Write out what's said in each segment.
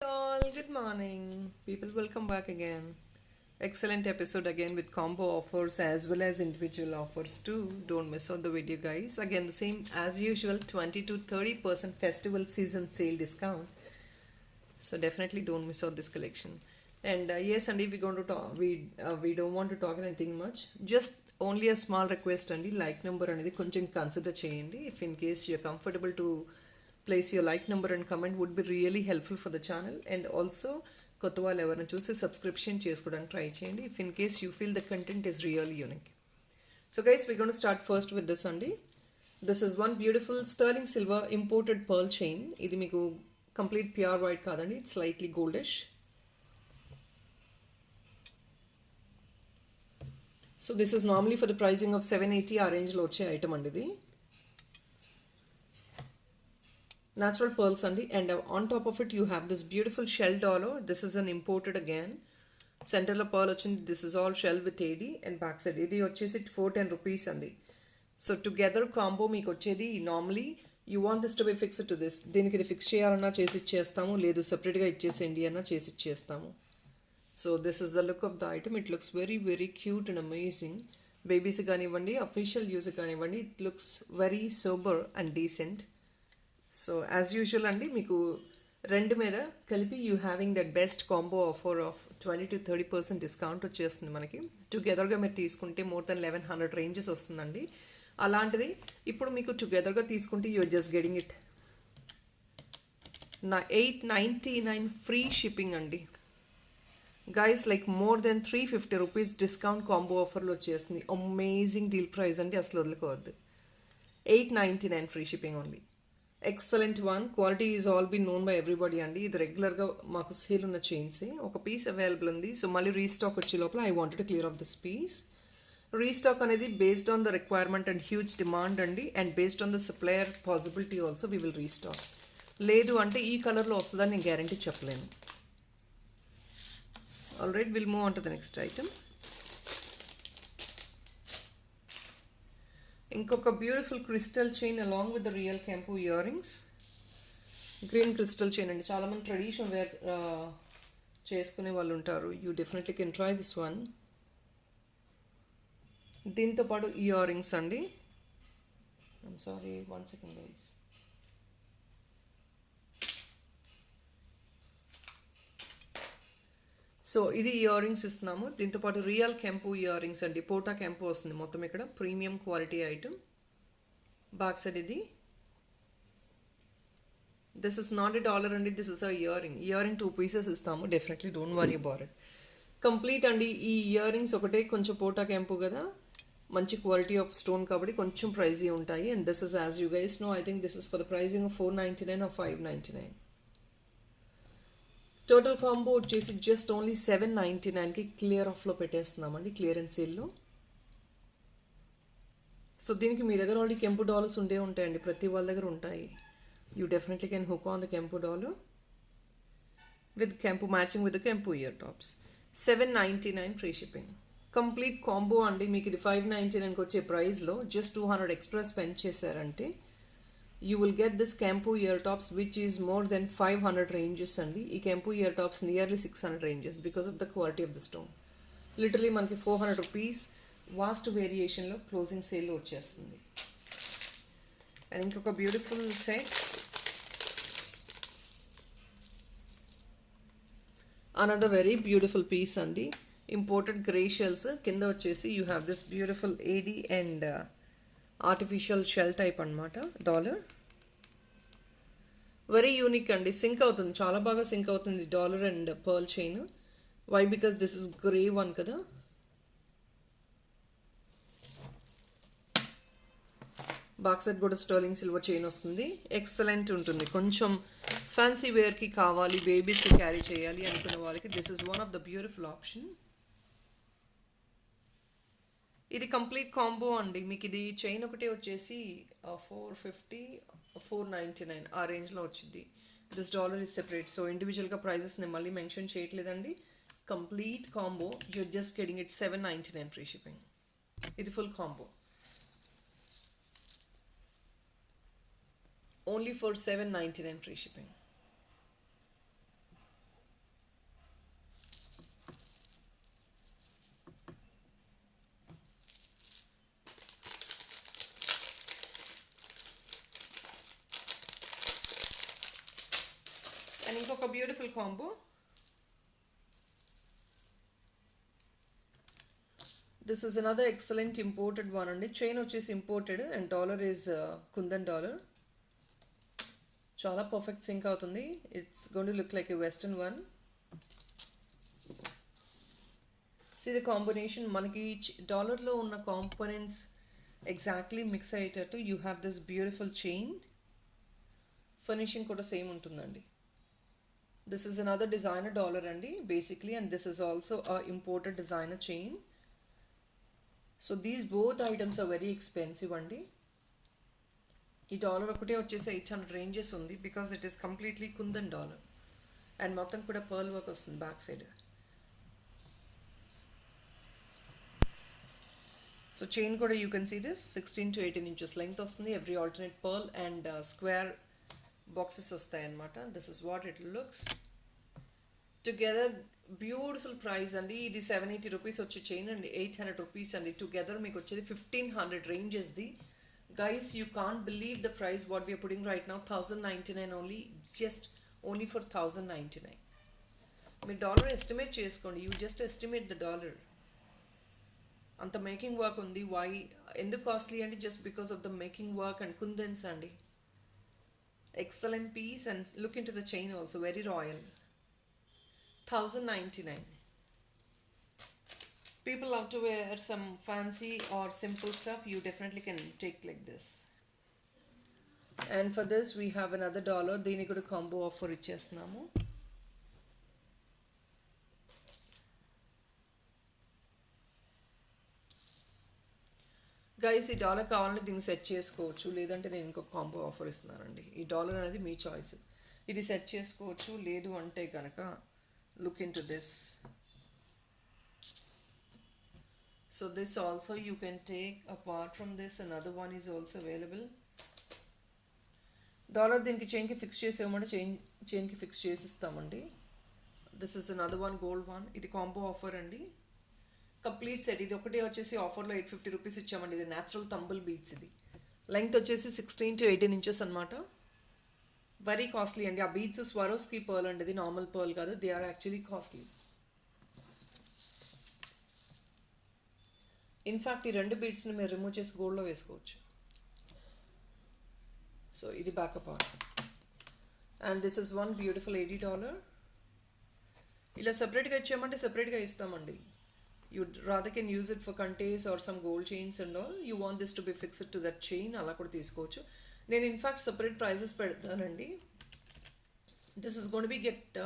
All good morning people, welcome back again. Excellent episode again with combo offers as well as individual offers too. Don't miss out the video, guys. Again, the same as usual, 20 to 30% festival season sale discount, so definitely don't miss out this collection. And yes, and if we're going to talk, we don't want to talk anything much, just only a small request అండి, like number అనేది కొంచెం consider చేయండి. If in case you're comfortable to place your like number and comment would be really helpful for the channel. And also కొత్త వాళ్ళు ఎవరైనా చూస్తే subscription చేసుకోవడానికి try చేయండి if in case you feel the content is really unique. So guys, we gonna start first with this అండి. This is one beautiful sterling silver imported pearl chain. ఇది మీకు complete pure white కాదండి, it's slightly goldish. So this is normally for the pricing of 780 ఆ రేంజ్లో వచ్చే item అండి ఇది. Natural pearls అండి. And on top of it you have this beautiful shell డాలో. This is an imported again. సెంటర్లో pearl వచ్చింది. This is all shell with AD and back side ఇది వచ్చేసి 410 రూపీస్ అండి. సో టుగెదర్ కాంబో మీకు వచ్చేది normally you want this to be fixed to this. దీనికి ఇది ఫిక్స్ చేయాలన్నా చేసి ఇచ్చేస్తాము, లేదు సపరేట్గా ఇచ్చేసేయండి అన్నా చేసి ఇచ్చేస్తాము. So this is the look of the item. It looks very very cute and amazing. Babies కానివ్వండి, అఫీషియల్ యూస్ కానివ్వండి, it looks very sober and decent. So as usual అండి, మీకు రెండు మీద కలిపి you having that best combo offer of 20 to 30% discount వచ్చేస్తుంది మనకి. టుగెదర్గా మీరు తీసుకుంటే మోర్ దెన్ 1100 రేంజెస్ వస్తుందండి. అలాంటిది ఇప్పుడు మీకు టుగెదర్గా తీసుకుంటే యూఆర్ జస్ట్ గెటింగ్ ఇట్ నా 899 ఫ్రీ షిప్పింగ్ అండి. Guys, like more than 350 rupees discount combo ఆఫర్లో వచ్చేస్తుంది. అమేజింగ్ డీల్ ప్రైస్ అండి, అసలు వదులుకోవద్దు. 899 free shipping only. Excellent one. Quality is all be known by everybody అండి. ఇది రెగ్యులర్గా మాకు సేల్ ఉన్న చైన్స్. ఒక పీస్ అవైలబుల్ ఉంది. సో మళ్ళీ రీస్టాక్ వచ్చే లోపల I wanted to clear off this piece. Restock అనేది based on the requirement and huge demand అండి. And based on the supplier possibility also we will restock. లేదు అంటే ఈ కలర్లో వస్తుందని నేను గ్యారంటీ చెప్పలేను. Alright, will move on to the next item. ఇంకొక beautiful crystal chain along with the real కెంపు earrings. Green crystal chain అండి. చాలామంది ట్రెడిషనల్ వేర్ చేసుకునే వాళ్ళు ఉంటారు. You definitely can try this one. దీంతో పాటు ఇయర్ రింగ్స్ అండి. ఐమ్ సారీ, 1 second గైస్. సో ఇది ఇయర్ రింగ్స్ ఇస్తున్నాము. దీంతో పాటు రియల్ కెంపు ఇయర్ రింగ్స్ అండి. పోటా కెంపు వస్తుంది మొత్తం ఇక్కడ. Premium quality item. Back side ఇది. This is not a dollar అండి, this is a earring. Earring 2 pieces ఇస్తాము. Definitely don't worry about it. Complete అండి. ఈ ఇయర్ రింగ్స్ ఒకటే కొంచెం పోటా కెంపు కదా, మంచి క్వాలిటీ ఆఫ్ స్టోన్ కాబట్టి కొంచెం ప్రైజీ ఉంటాయి. And this is as you guys know, I think this is for the pricing of 499 or 599. Total combo వచ్చేసి జస్ట్ ఓన్లీ 799కి క్లియర్ ఆఫ్లో పెట్టేస్తున్నామండి, క్లియరెన్స్ సేల్లో. సో దీనికి మీ దగ్గర ఆల్రెడీ కెంపు డాలర్స్ ఉండే ఉంటాయండి, ప్రతి వాళ్ళ దగ్గర ఉంటాయి. You definitely can hook on the కెంపు డాలర్ విత్ కెంపు మ్యాచింగ్ విత్ ద కెంపు ear tops. 799 free shipping. Complete combo అండి. మీకు ఇది 599కి వచ్చే ప్రైస్లో జస్ట్ 200 ఎక్స్ట్రా స్పెండ్ చేశారంటే you will get this Campo ear tops which is more than 500 ranges అండి. ఈ Campo ear tops nearly 600 ranges because of the quality of the stone. Literally మనకి 400 rupees vast వేరియేషన్లో closing సేల్లో వచ్చేస్తుంది. And ఇంకొక beautiful set. Another very beautiful piece అండి. Imported grey shells. కింద వచ్చేసి you have this beautiful AD and artificial shell type అనమాట dollar. Very unique అండి. Sync అవుతుంది, చాలా బాగా సింక్ అవుతుంది dollar and pearl chain. Why? Because this is grey one కదా. బ్యాక్ సైడ్ కూడా స్టర్లింగ్ సిల్వర్ చైన్ వస్తుంది. ఎక్సలెంట్ ఉంటుంది. కొంచెం ఫ్యాన్సీ వేర్కి కావాలి, బేబీస్కి క్యారీ చేయాలి అనుకునే వాళ్ళకి this is one of the beautiful option. ఇది కంప్లీట్ కాంబో అండి. మీకు ఇది చైన్ ఒకటే వచ్చేసి 450 499 ఆ రేంజ్లో వచ్చింది. This dollar is separate. So ఇండివిజువల్గా ప్రైజెస్ నేను మళ్ళీ మెన్షన్ చేయట్లేదండి. Complete combo you're just getting it 799 free shipping. ఇది full combo only for 799 free shipping. And ఇంకొక beautiful combo. This is another excellent imported one అండి. చైన్ వచ్చేసి imported and dollar is kundan dollar. చాలా perfect sync అవుతుంది. It's going to look like a western one. See the combination, మనకి డాలర్లో ఉన్న components exactly mix అయ్యేటట్టు you have this beautiful chain. Finishing కూడా same ఉంటుందండి. This is another designer dollar అండి basically, and this is also imported designer chain. So these both items are very expensive అండి. ఈ dollar ఒకటే వచ్చేసి 800 ranges ఉంది because it is completely kundan dollar and మొత్తం కూడా పర్ల్ వర్క్ వస్తుంది బ్యాక్ సైడ్. సో చైన్ కూడా you can see this 16 to 18 inches length వస్తుంది. Every alternate pearl and square boxes వస్తాయి అన్నమాట. This is what it looks together. Beautiful price అండి. ఇది 780 rupees వచ్చే చైన్ అండి, 800 రూపీస్ అండి. టుగెదర్ మీకు వచ్చేది 1500 రేంజెస్ది. Guys you can't believe the price what we're putting right now. 1099 only, just only for 1099. మీరు డాలర్ ఎస్టిమేట్ చేసుకోండి. You just estimate the dollar. అంత మేకింగ్ వర్క్ ఉంది. వై ఎందుకు కాస్ట్లీ అంటే just because of the making work and kundans అండి. Excellent piece and look into the chain also very royal. 1099. People love to wear some fancy or simple stuff. You definitely can take like this. And for this we have another dollar. దీనికి కూడా combo offer ఇచ్చేస్తున్నాము. Guys ఈ dollar కావాలంటే దీన్ని set చేసుకోవచ్చు, లేదంటే నేను ఇంకొక combo offer ఇస్తున్నానండి. ఈ డాలర్ అనేది మీ చాయిస్. ఇది సెట్ చేసుకోవచ్చు, లేదు అంటే కనుక look into this. So this also you can take apart from this. Another one is also available. Dollar దీనికి చైన్కి ఫిక్స్ చేసేయమంటే చైన్కి ఫిక్స్ చేసిస్తామండి. This is another one gold one. ఇది కాంబో ఆఫర్ అండి, కంప్లీట్ సెట్. ఇది ఒకటే వచ్చేసి ఆఫర్లో 850 రూపీస్ ఇచ్చామండి. ఇది న్యాచురల్ తంబుల్ బీడ్స్. ఇది లెంగ్త్ వచ్చేసి 16 to 18 inches అనమాట. వెరీ కాస్ట్లీ అండి. ఆ బీడ్స్ స్వరోస్కి పర్ల్ అండి, ఇది నార్మల్ పర్ల్ కాదు. They are actually costly. In fact ఈ రెండు బీడ్స్ని మీరు రిమూవ్ చేసి గోల్డ్లో వేసుకోవచ్చు. సో ఇది backup part. And this is one beautiful $80. ఇలా సెపరేట్గా ఇచ్చామంటే సెపరేట్గా ఇస్తామండి. You rather can use it for contays or some gold chains and all. You want this to be fixed to that chain, అలా కూడా తీసుకోవచ్చు. నేను ఇన్ఫ్యాక్ట్ సెపరేట్ ప్రైజెస్ పెడతానండి. This is gonna be get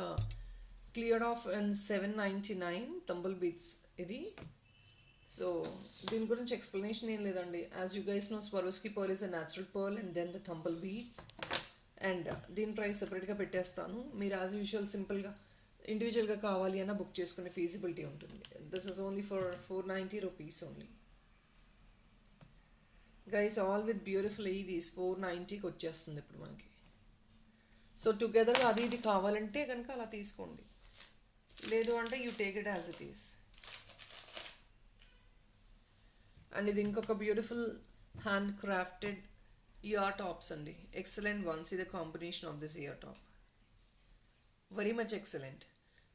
cleared off and 799 tumble beads ఇది. So దీని గురించి explanation ఏం లేదండి. As you guys know Swarovski pearl is a natural pearl and then the tumble beads. And దీని price సెపరేట్గా పెట్టేస్తాను. మీరు యాజ్ యూజువల్ సింపుల్గా ఇండివిజువల్గా కావాలి అన్న బుక్ చేసుకునే ఫీజిబిలిటీ ఉంటుంది. This is only for 490 rupees only. Guys all with beautiful these 490కి వచ్చేస్తుంది ఇప్పుడు మనకి. సో టుగెదర్గా అది ఇది కావాలంటే కనుక అలా తీసుకోండి, లేదు అంటే you take it as it is. And ఇది ఇంకొక beautiful hand crafted ear tops అండి. Excellent ones. ఇది combination of this ear top very much excellent.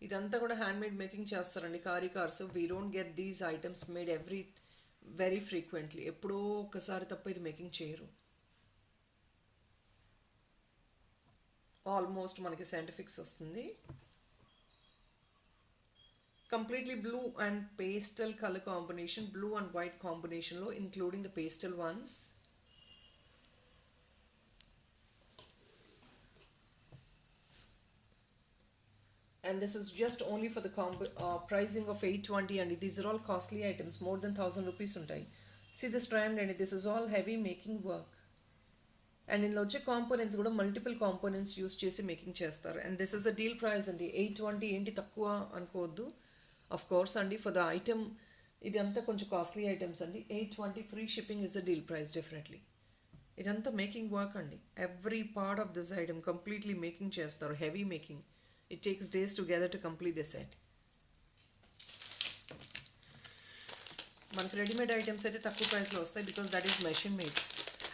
ఇదంతా కూడా హ్యాండ్ మేడ్ మేకింగ్ చేస్తారండి కారీ కార్స్. We don't get these items made very frequently. ఎప్పుడో ఒకసారి తప్ప ఇది మేకింగ్ చేయరు. ఆల్మోస్ట్ మనకి సైంటిఫిక్స్ వస్తుంది. Completely blue and pastel colour combination, blue and white కాంబినేషన్లో including the pastel ones. And this is just only for the pricing of 820 and these are all costly items, more than 1000 rupees untai. See the strand and this is all heavy making work. And in logic components kuda multiple components use chesi making chestaru. And this is a deal price andi. 820 enti takkuva anukoddu. Of course andi, for the item idantha konచెం costly items andi. 820 free shipping is a deal price definitely. Idantha making work andi. Every part of this item completely making chestaru, heavy making. It takes days together to complete the set. మనకి readymade items అయితే తక్కువ ప్రైస్లో వస్తాయి because that is machine made.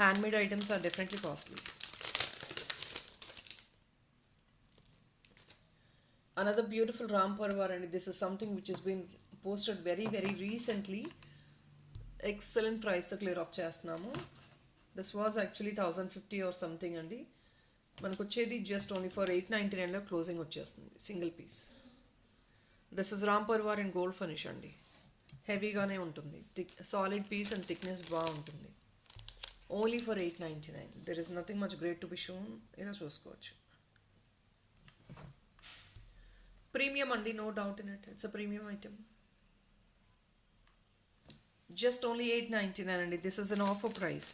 Hand made items are definitely costly. Another beautiful Ram Parvar, and this is something which has been posted very very recently. Excellent price తో clear off చేస్తున్నాము. This was actually 1050 or something అండి. మనకు వచ్చేది just only for 899లో closing వచ్చేస్తుంది single piece. This is Ram Parivar and gold finish అండి. హెవీగానే ఉంటుంది, సాలిడ్ పీస్ అండ్ థిక్నెస్ బాగుంటుంది. Only for 899. There is nothing much great to be shown. ఇలా చూసుకోవచ్చు. ప్రీమియం అండి, no doubt in it. It's a premium item. Just only 899 అండి. This is an offer price.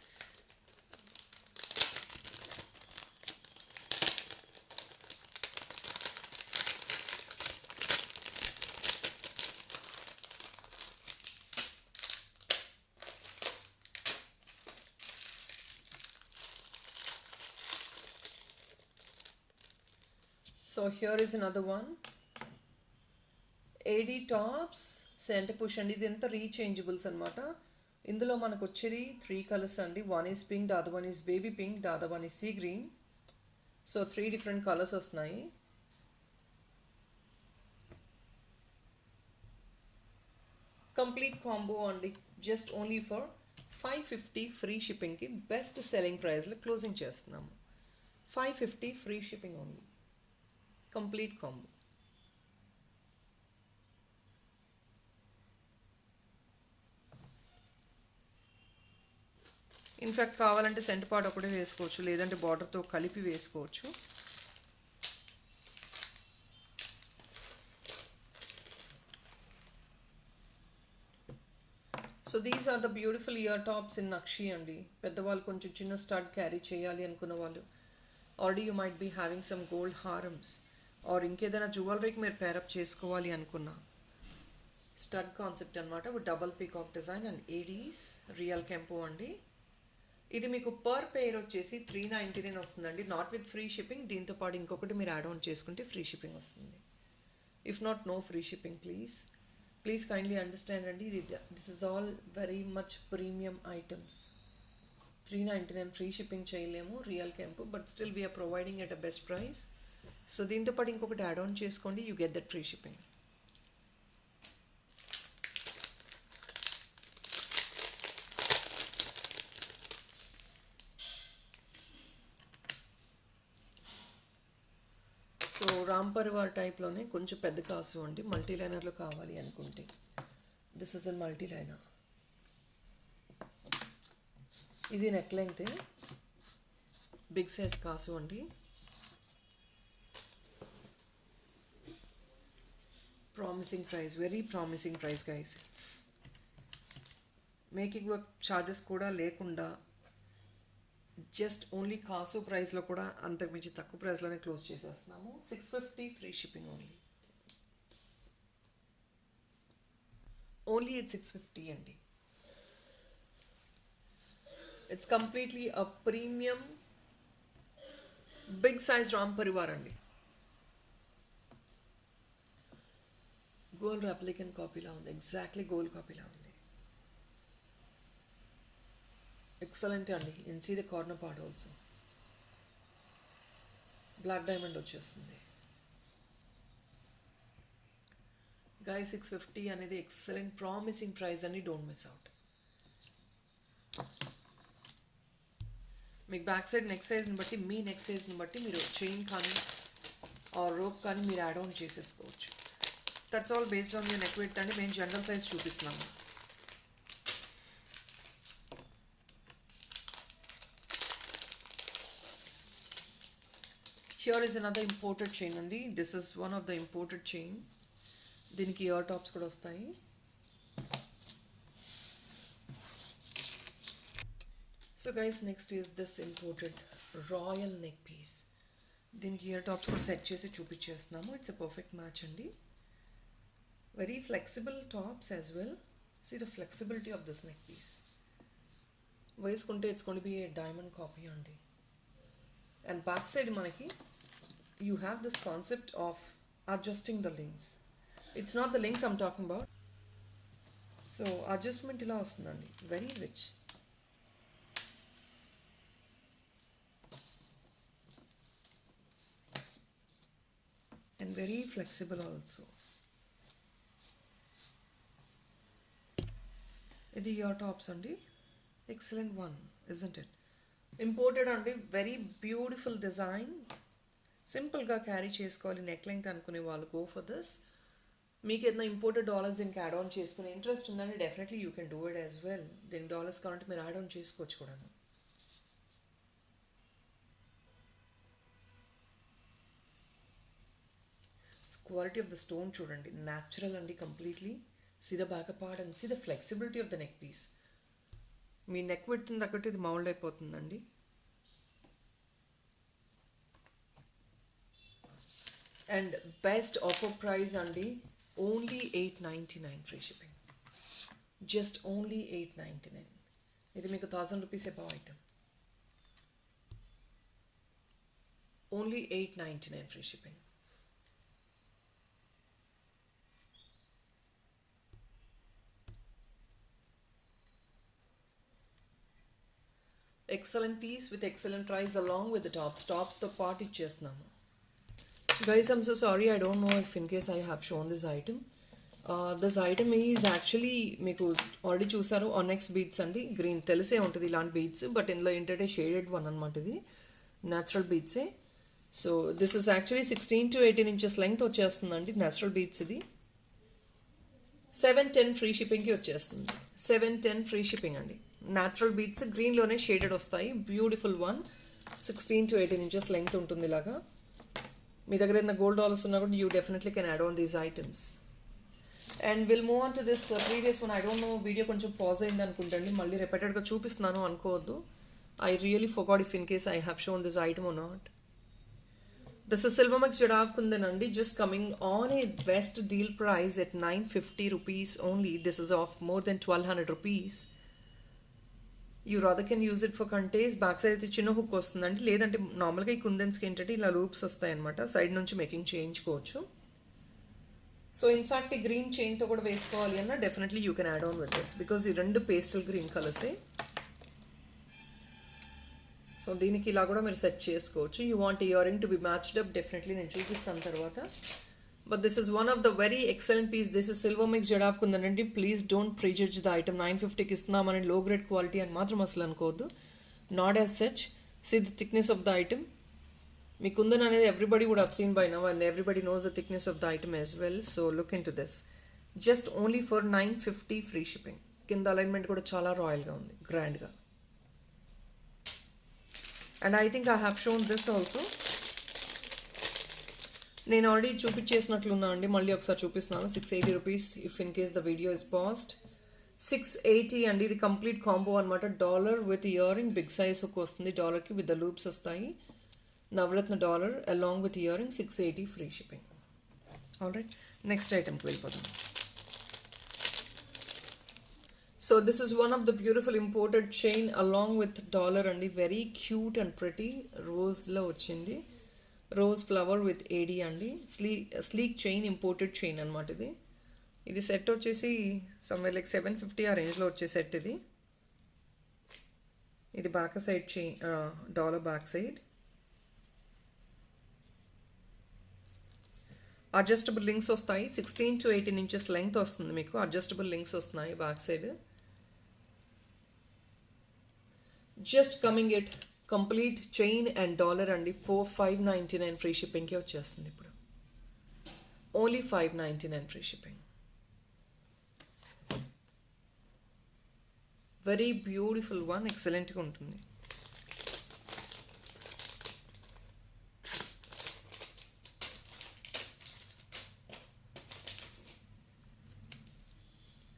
So here is another one. AD tops centre push అండి. ఇది ఎంత రీచేంజబుల్స్ అనమాట. ఇందులో మనకు వచ్చేది 3 కలర్స్ అండి. One is pink, the other one is baby pink, the other one is sea green. So 3 different colours వస్తున్నాయి. Complete combo అండి. జస్ట్ ఓన్లీ ఫర్ 550 ఫ్రీ షిప్పింగ్కి బెస్ట్ సెల్లింగ్ ప్రైస్లో క్లోజింగ్ చేస్తున్నాము. 550 free shipping only. Complete combo. In fact కావాలంటే centre part ఒకటే వేసుకోవచ్చు, లేదంటే బార్డర్తో కలిపి వేసుకోవచ్చు. So these are the beautiful ear tops in nakshi అండి. పెద్దవాళ్ళు కొంచెం చిన్న స్టడ్ క్యారీ చేయాలి అనుకున్న వాళ్ళు, already you might be having some gold హారమ్స్ ఆర్ ఇంకేదైనా జ్యువెలరీకి మీరు పేరప్ చేసుకోవాలి అనుకున్నా స్టడ్ కాన్సెప్ట్ అనమాట. With double peacock design and ADs real కెంపో అండి. ఇది మీకు పర్ పేర్ వచ్చేసి 399 వస్తుందండి, నాట్ విత్ ఫ్రీ షిప్పింగ్. దీంతో పాటు ఇంకొకటి మీరు యాడ్ ఆన్ చేసుకుంటే ఫ్రీ షిప్పింగ్ వస్తుంది. If not, no free shipping please kindly understand అండి. This is all very much premium items. 399 free shipping చేయలేము రియల్ కెంపు, but still we're providing at a best price. So దీంతో పాటు ఇంకొకటి add on చేసుకోండి, you get that free shipping. So Ram Parivar టైప్లోనే కొంచెం పెద్ద కాసు అండి. మల్టీ లైనర్లో కావాలి అనుకుంటే this is a multi liner. ఇది నెక్ లెంగ్త్, బిగ్ సైజ్ కాసు అండి. Promising price, very promising price guys. Making work charges కూడా లేకుండా జస్ట్ ఓన్లీ కాసు ప్రైస్లో కూడా అంతకుమించి తక్కువ ప్రైస్లోనే క్లోజ్ చేసేస్తున్నాము. 650 free shipping only. Only it 650 అండి. It's completely a premium big size Ram Parivar అండి. గోల్డ్ రెప్లికన్ కాపీలా ఉంది, ఎగ్జాక్ట్లీ గోల్డ్ కాపీలా ఉంది. ఎక్సలెంట్ అండి. In see the corner part also black diamond వచ్చేస్తుంది. గాయ్ 650 అనేది ఎక్సలెంట్ ప్రామిసింగ్ ప్రైస్ అండి. Don't miss out. మీకు బ్యాక్ సైడ్ నెక్ సైజ్ని బట్టి, మీ నెక్ సైజ్ని బట్టి మీరు చైన్ కానీ ఆర్ రోప్ కానీ మీరు యాడ్ ఆన్ చేసేసుకోవచ్చు. That's all based on your neck width అండి. మేము జనరల్ సైజ్ చూపిస్తున్నాము. Here is another imported chain అండి. This is one of the imported chain. దీనికి ఇయర్ టాప్స్ కూడా వస్తాయి. So guys next is this imported royal neck piece. దీనికి ear tops కూడా set చేసి చూపించేస్తున్నాము. ఇట్స్ ఎ పర్ఫెక్ట్ మ్యాచ్ అండి. Very flexible tops as well. See the flexibility of this neck piece. వేసుకుంటే it's going to be A diamond copy అండి. And back side మనకి you have this concept of adjusting the links. It's not the links I'm talking about. So adjustment ila vastundandi, very rich. and very flexible also. ఇది ear tops అండి. Excellent one, isn't it? Imported అండి, very beautiful design. సింపుల్గా carry చేసుకోవాలి neck length అనుకునే వాళ్ళు go for this. మీకు ఏదైనా imported dollars దీనికి యాడ్ ఆన్ చేసుకునే ఇంట్రెస్ట్ ఉందండి, definitely you can do it as well. దీనికి డాలర్స్ కావాలంటే మీరు యాడ్ ఆన్ చేసుకోవచ్చు కూడా. క్వాలిటీ ఆఫ్ ద స్టోన్ చూడండి, న్యాచురల్ అండి completely. See the back part and see the flexibility of the neck piece. మీ నెక్ విడ్త్ తగ్గట్టు ఇది మౌల్డ్ అయిపోతుందండి. అండ్ బెస్ట్ ఆఫర్ ప్రైస్ అండి, only $899 free shipping. Just only $899. ఇది మీకు 1000 rupees above item. Only $899 free shipping. Excellent piece with excellent price along with the టాప్స్తో పాటు ఇచ్చేస్తున్నాము. Guys, I'm so sorry, I don't know if in case I have shown this item. This item is actually మీకు already చూసారు, ఆనెక్స్ beads అండి. Green తెలిసే ఉంటుంది ఇలాంటి beads, but ఇందులో ఏంటంటే షేడెడ్ వన్ అనమాట. ఇది న్యాచురల్ బీడ్సే. So this is actually 16 to 18 inches length వచ్చేస్తుందండి. న్యాచురల్ బీడ్స్ ఇది. 710 ఫ్రీ షిప్పింగ్కి వచ్చేస్తుంది. 710 ఫ్రీ షిప్పింగ్ అండి. న్యాచురల్ బీడ్స్ గ్రీన్లోనే షేడెడ్ వస్తాయి. Beautiful one. 16 to 18 inches length ఉంటుంది ఇలాగా. మీ దగ్గర ఏదైనా గోల్డ్ డాలర్స్ ఉన్నా కూడా you definitely can add on these items. And will move on to this previous one. I don't know, video కొంచెం పాజ్ అయింది అనుకుంటండి, మళ్ళీ రిపీటెడ్గా చూపిస్తున్నాను అనుకోవద్దు. I really forgot if in case I have shown this item or not. This is silver mix jadau kundan అండి, just coming on a best deal price at 950 rupees only. This is of more than 1200 rupees. You rather can use it for కంటేస్. Back side అయితే చిన్న hook వస్తుందండి, లేదంటే నార్మల్గా ఈ కుందన్స్కి ఏంటంటే ఇలా లూప్స్ వస్తాయి అనమాట. సైడ్ నుంచి మేకింగ్ చేయించుకోవచ్చు. సో ఇన్ఫ్యాక్ట్ ఈ గ్రీన్ చైన్తో కూడా వేసుకోవాలి అన్న definitely you can add on with this, because ఈ రెండు పేస్టల్ గ్రీన్ కలర్సే. సో దీనికి ఇలా కూడా మీరు సెట్ చేసుకోవచ్చు. You want ear ring to be matched up, definitely నేను చూపిస్తాను తర్వాత. But this is one of the very excellent piece. This is silver mix jadau కుందనండి. Please don't prejudge the item. 950కి ఇస్తున్నామని లో గ్రేడ్ క్వాలిటీ అని మాత్రం అసలు అనుకోవద్దు. Not as such. See the thickness of the item. మీ కుందన్ అనేది everybody would have seen by now and everybody knows the thickness of the item as well. So look into this. Just only for 950 free shipping. కింద alignment కూడా చాలా రాయల్గా ఉంది, గ్రాండ్గా. And I think I have shown this also. నేను already చూపించేసినట్లున్నా అండి, మళ్ళీ ఒకసారి చూపిస్తున్నాను. 680 rupees if in case the video is past. 680 అండి. ఇది కంప్లీట్ కాంబో అనమాట. Dollar with ear ring, big size hook వస్తుంది డాలర్కి, విత్ ద లూప్స్ వస్తాయి. Navratna dollar along with ear ring, 680 free shipping. All right, next ఐటమ్కి వెళ్ళిపోతాం. So this is one of the beautiful imported chain along with dollar అండి. Very cute and pretty. రోజ్లో వచ్చింది, rose flower with AD అండి. Sleek chain, imported chain అనమాట ఇది. ఇది set వచ్చేసి సమ్వేర్ లైక్ 750 ఆ రేంజ్లో వచ్చే సెట్ ఇది. ఇది back side chain, dollar back side. Adjustable links వస్తాయి. 16 to 18 inches లెంగ్త్ వస్తుంది మీకు. అడ్జస్టబుల్ లింక్స్ వస్తున్నాయి back side. Just coming it complete chain and dollar అండి. 4599 ఫ్రీ షిప్పింగ్కి వచ్చేస్తుంది ఇప్పుడు. Only 599 free shipping. Very beautiful one, ఎక్సలెంట్గా ఉంటుంది.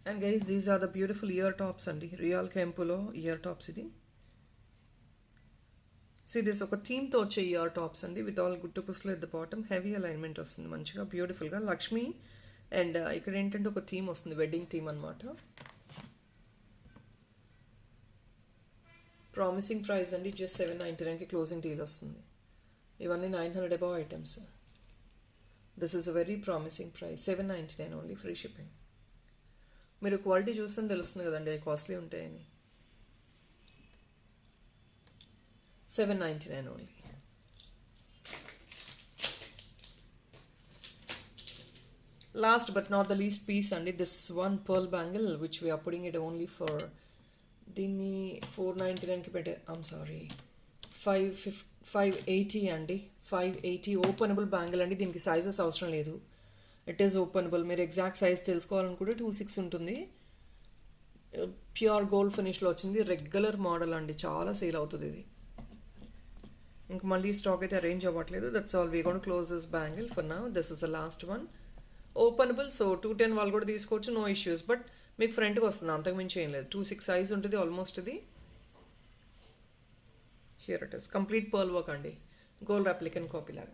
And guys, these are the beautiful ear tops అండి. రియల్ కెంపులో ఇయర్ టాప్స్ ఇది. సి దిస్ ఒక థీమ్తో వచ్చే ఇయర్ టాప్స్ అండి, విత్ ఆల్ గుట్టు పుస్లో at the bottom. Heavy alignment వస్తుంది మంచిగా, బ్యూటిఫుల్గా. లక్ష్మి అండ్ ఇక్కడ ఏంటంటే ఒక థీమ్ వస్తుంది, వెడ్డింగ్ థీమ్ అనమాట. ప్రామిసింగ్ ప్రైస్ అండి. జస్ట్ 799కి క్లోజింగ్ డీల్ వస్తుంది. ఇవన్నీ 900 above items. This is a very promising price. 799 only free shipping. మీరు క్వాలిటీ చూస్తే తెలుస్తుంది కదండి అవి కాస్ట్లీ ఉంటాయని. 799 only. Last but not the least piece అండి, this one pearl bangle which we are putting it only for దీన్ని 499కి పెట్టే, I'm sorry, 580 అండి. 580 ఓపెనబుల్ బ్యాంగిల్ అండి. దీనికి సైజెస్ అవసరం లేదు, ఇట్ ఈస్ ఓపెనబుల్. మీరు ఎగ్జాక్ట్ సైజ్ తెలుసుకోవాలనుకుంటే 26 ఉంటుంది. ప్యూర్ గోల్డ్ ఫినిష్లో వచ్చింది, రెగ్యులర్ మోడల్ అండి, చాలా సేల్ అవుతుంది ఇది. ఇంక మళ్ళీ స్టాక్ అయితే అరేంజ్ అవ్వట్లేదు. That's all, we gonna close this bangle for now. This is the last one. Openable, so 210 వాళ్ళు కూడా తీసుకోవచ్చు, నో ఇష్యూస్. బట్ మీకు ఫ్రంట్కి వస్తుంది, అంతకుమించి ఏం లేదు. 26 సైజ్ ఉంటుంది ఆల్మోస్ట్ ఇది. Here it is, complete pearl work అండి, గోల్డ్ రెప్లికన్ కాపీ లాగా.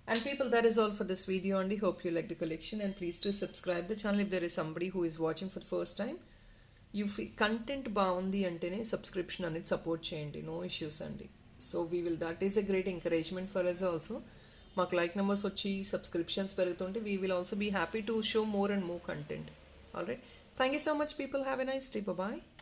And people, that is all for this video and I hope you like the collection, and please do subscribe the channel if there is somebody who is watching for the first time. You feel content బాగుంది అంటేనే subscription అనేది support చేయండి, నో issues అండి. So we will, that is a great encouragement for us also. మాకు like numbers వచ్చి subscriptions పెరుగుతుంటే we will also be happy to show more and more content. All right, thank you so much people, have a nice day, bye.